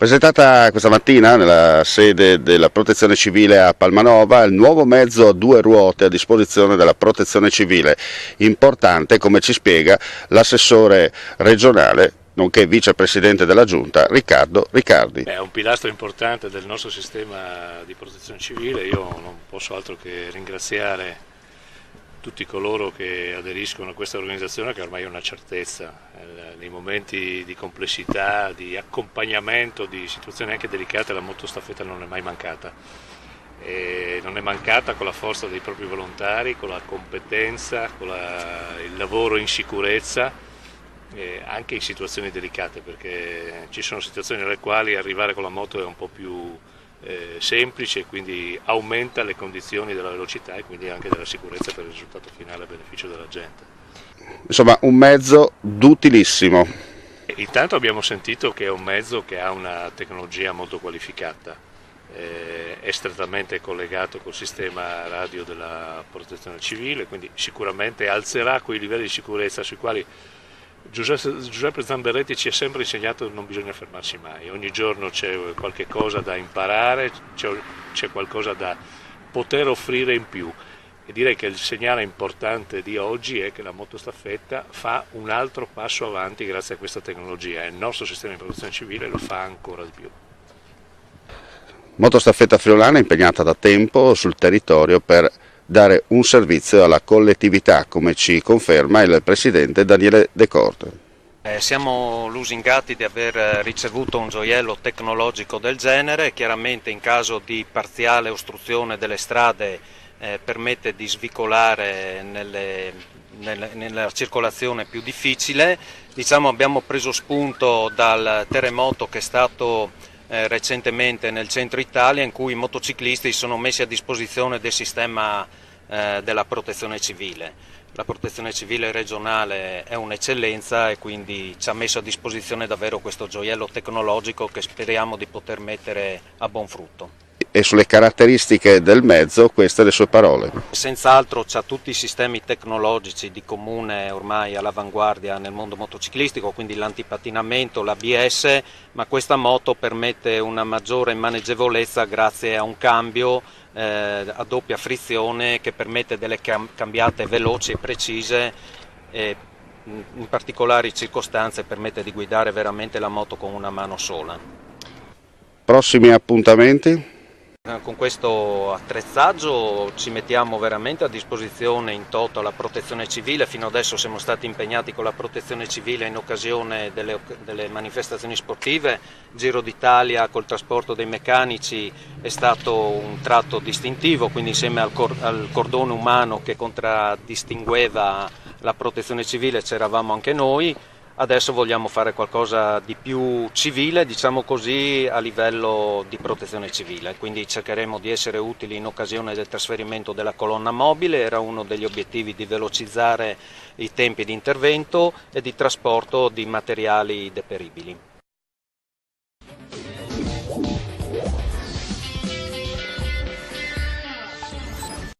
Presentata questa mattina nella sede della Protezione Civile a Palmanova il nuovo mezzo a due ruote a disposizione della Protezione Civile, importante come ci spiega l'assessore regionale nonché vicepresidente della Giunta Riccardo Riccardi. È un pilastro importante del nostro sistema di protezione civile, io non posso altro che ringraziare tutti coloro che aderiscono a questa organizzazione che ormai è una certezza, nei momenti di complessità, di accompagnamento, di situazioni anche delicate la motostaffetta non è mai mancata. E non è mancata con la forza dei propri volontari, con la competenza, con il lavoro in sicurezza, anche in situazioni delicate, perché ci sono situazioni nelle quali arrivare con la moto è un po' più semplice e quindi aumenta le condizioni della velocità e quindi anche della sicurezza per il risultato finale a beneficio della gente. Insomma, un mezzo d'utilissimo. Intanto abbiamo sentito che è un mezzo che ha una tecnologia molto qualificata, è strettamente collegato col sistema radio della protezione civile, quindi sicuramente alzerà quei livelli di sicurezza sui quali Giuseppe Zamberletti ci ha sempre insegnato che non bisogna fermarsi mai, ogni giorno c'è qualche cosa da imparare, c'è qualcosa da poter offrire in più e direi che il segnale importante di oggi è che la motostaffetta fa un altro passo avanti grazie a questa tecnologia e il nostro sistema di protezione civile lo fa ancora di più. Motostaffetta friulana impegnata da tempo sul territorio per dare un servizio alla collettività, come ci conferma il presidente Daniele De Corte. Siamo lusingati di aver ricevuto un gioiello tecnologico del genere, chiaramente in caso di parziale ostruzione delle strade permette di svicolare nella circolazione più difficile. Abbiamo preso spunto dal terremoto che è stato recentemente nel centro Italia, in cui i motociclisti sono messi a disposizione del sistema della protezione civile. La protezione civile regionale è un'eccellenza e quindi ci ha messo a disposizione davvero questo gioiello tecnologico che speriamo di poter mettere a buon frutto. E sulle caratteristiche del mezzo, queste le sue parole. Senz'altro c'ha tutti i sistemi tecnologici di comune ormai all'avanguardia nel mondo motociclistico, quindi l'antipatinamento, l'ABS, ma questa moto permette una maggiore maneggevolezza grazie a un cambio a doppia frizione che permette delle cambiate veloci e precise e in particolari circostanze permette di guidare veramente la moto con una mano sola. Prossimi appuntamenti? Con questo attrezzaggio ci mettiamo veramente a disposizione in toto la protezione civile. Fino adesso siamo stati impegnati con la protezione civile in occasione delle manifestazioni sportive. Giro d'Italia col trasporto dei meccanici è stato un tratto distintivo, quindi insieme al cordone umano che contraddistingueva la protezione civile c'eravamo anche noi. Adesso vogliamo fare qualcosa di più civile, diciamo così, a livello di protezione civile, quindi cercheremo di essere utili in occasione del trasferimento della colonna mobile, era uno degli obiettivi di velocizzare i tempi di intervento e di trasporto di materiali deperibili.